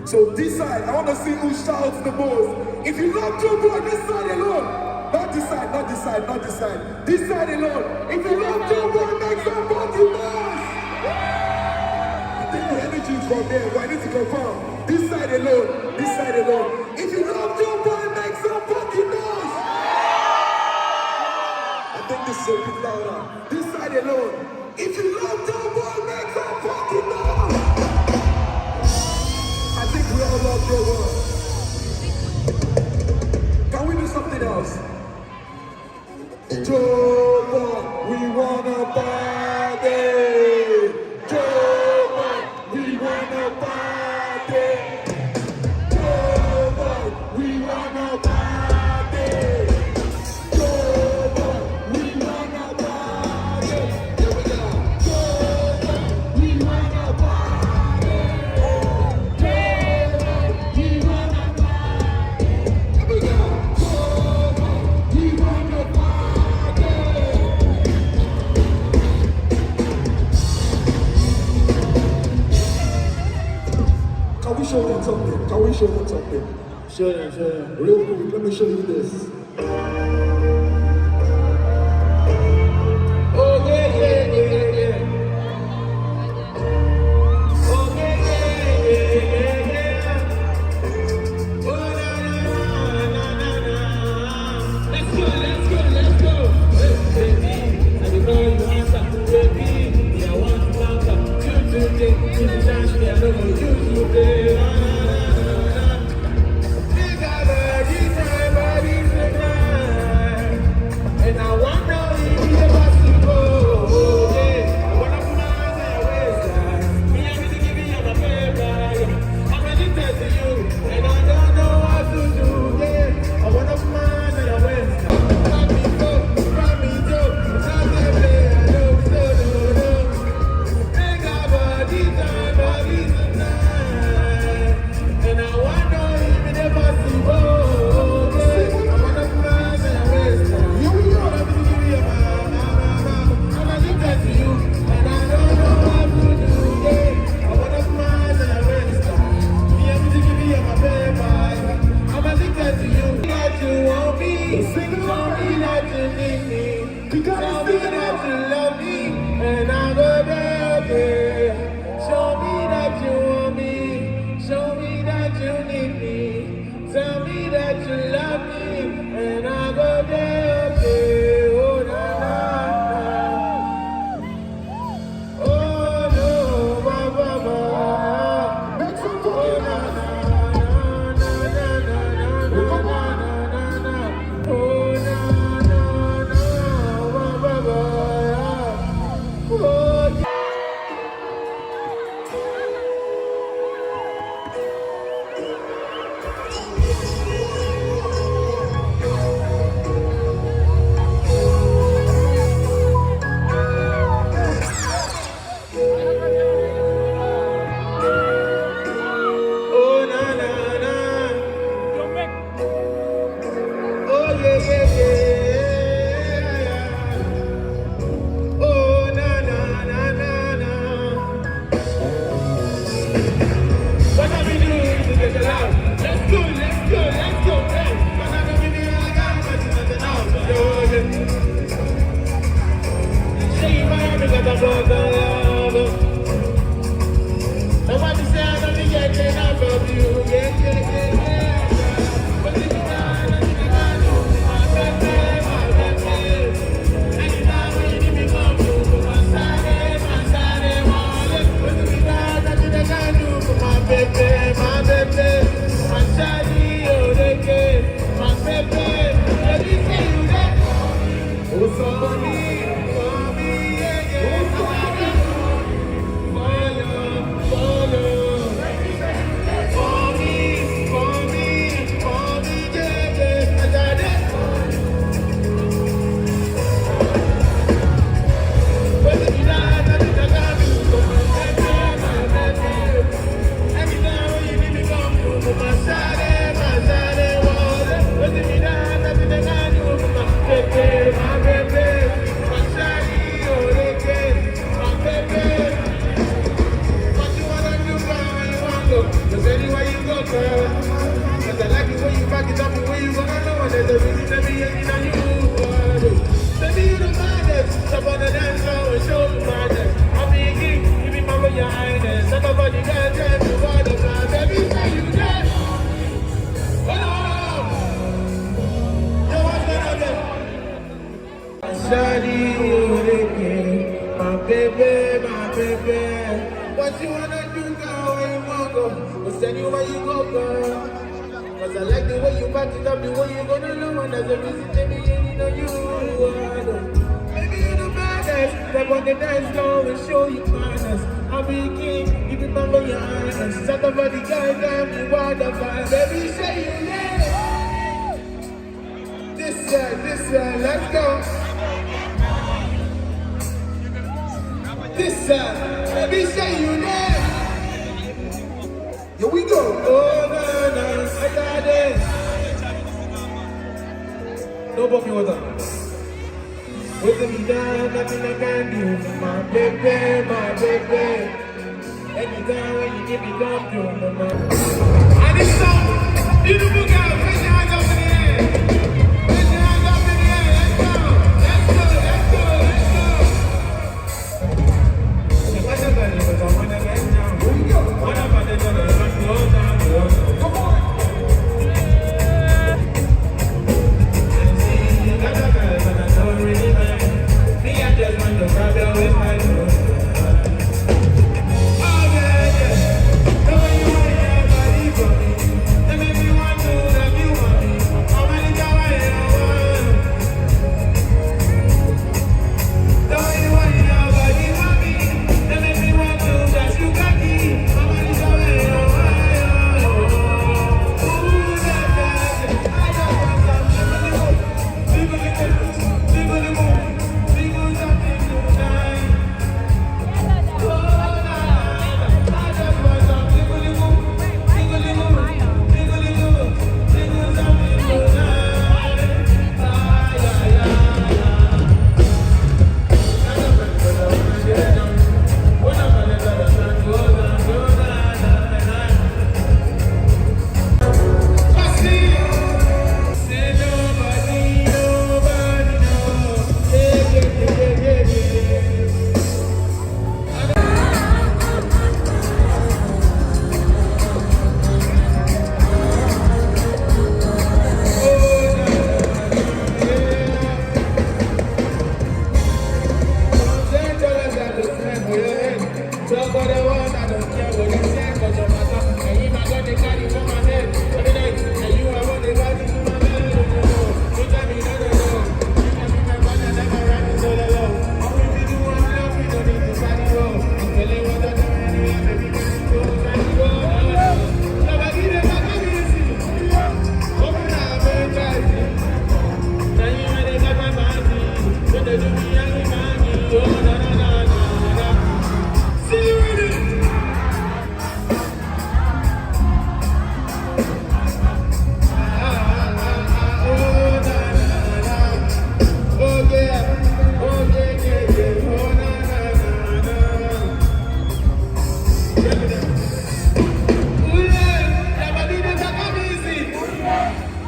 So this side, I want to see who shouts the most. If you love Joeboy, this side alone. Not this side, not this side, not this side. This side alone. If you love Joeboy, make some fucking noise. I think the energy is from there, but I need to confirm. This side alone, this side alone. If you love Joeboy, make some fucking noise. I think this is a bit louder. This side alone. If you love Joeboy, make some fucking noise. We all love Joeboy. Can we do something else? Joeboy, we wanna party. Joeboy, we wanna party. Joeboy, we wanna party. Joeboy, we wanna party. Here we go. Joeboy, we wanna party. Can we show them something? Can we show them something? Show them. Real quick, let me show you this. Oh yeah. Oh yeah. Oh na. Let's go. Baby, I know you answer. Baby, I want to answer. You dance me, I know you play. Tell me that you love me, and I'll go there. Show me that you want me. Show me that you need me. Tell me that you love me, and I'll go there. Oh, na, na, na. Oh, no, ba, ba, ba. Make some Oh, fucking na, noise. na, na, na, na, na, na, na, na, na, na. Oh, na, na, na, ba, ba, ba. Oh, yeah. Oh, na, na, na. Oh, yeah, yeah, yeah. Oh, na, na, na, na, na. What have we doing to get it out? Let's go, let's go, let's go. Hey, what have we been doing? I got nothing out. Yo, yeah. Say you might have got a brother love. Somebody say I'm not getting enough of you. Yeah, yeah, yeah, yeah. But if you got nothing, I got no. My baby, my baby. Anytime when you need me, come to my side, wallet. But if you got nothing, I got no. My baby, my baby. My shawty, oh, they get. My baby, let me tell you that. Oh, for me, yeah, yeah. Cause anywhere you go, girl, cause I like the way you back it up and where you gonna know when there's a reason to be hanging on you, girl. Baby, you the baddest, step on the dance floor and show me madness. I'm being geek, you be my royal highness. Talk about you guys, tell me what the plan. Baby, say you dead. Oh, yo, what's going on there? Shawty, my baby, my baby. What you wanna do, girl, where you wanna go? We'll send you where you go, girl. Cause I like the way you back it up, the way you gonna know. And there's a reason to be hating on you. Baby, you the baddest. Step on the dance floor and show you kindness. I'll be king, you be my royal highness. Shut up for the guy, damn you want the fire. Baby, say you yeah. This side, let's go. This side, baby, say you there. Here we go. Oh, no, no, I got it. No bumping water. With me down, nothing I can do for my baby, my baby. Anytime when you give me come to my. And this song, beautiful girl, raise your hands up in the air. Raise your hands up in the air, let's go. Let's go, let's go, let's go. What's up, buddy? Because I wanna get down. Here we go. What about the other? Let's go down, go down. Come on. And see, you got the girls and I don't really mind. Me, I just want to grab your waist, my love. Oh, yeah, yeah. The way you want your body for me, that make me want to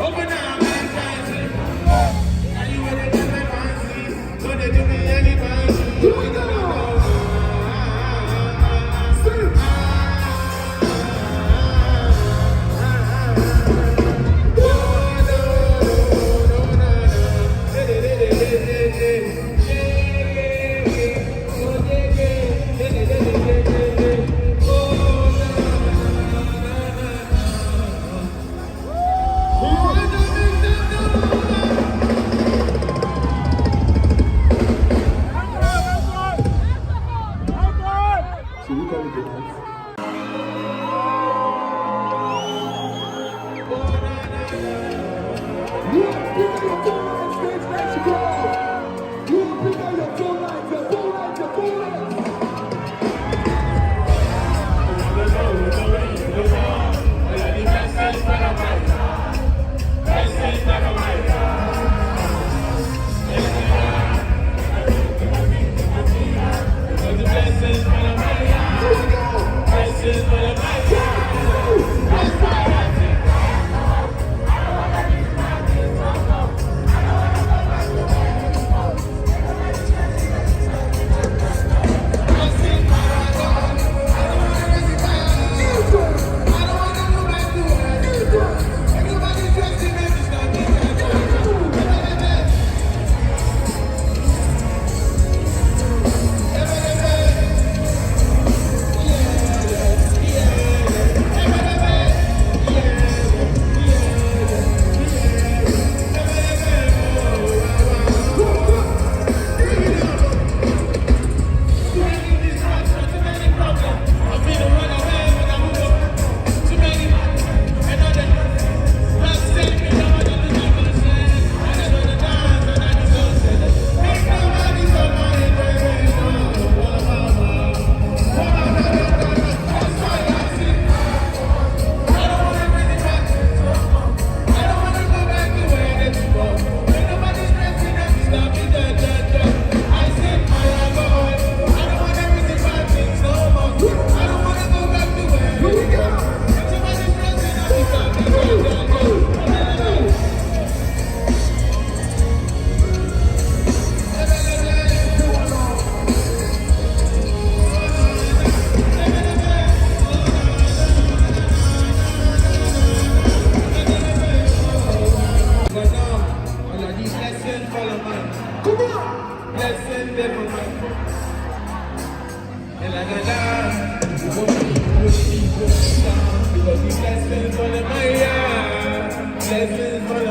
Open up my fancy. Now you wanna do my fancy. Gonna do me any fancy. Here we go. Sing. So we call it the dance. You pick up your phone line, stage, let's go. You pick up your phone line, your phone line, your phone line. Blessings for the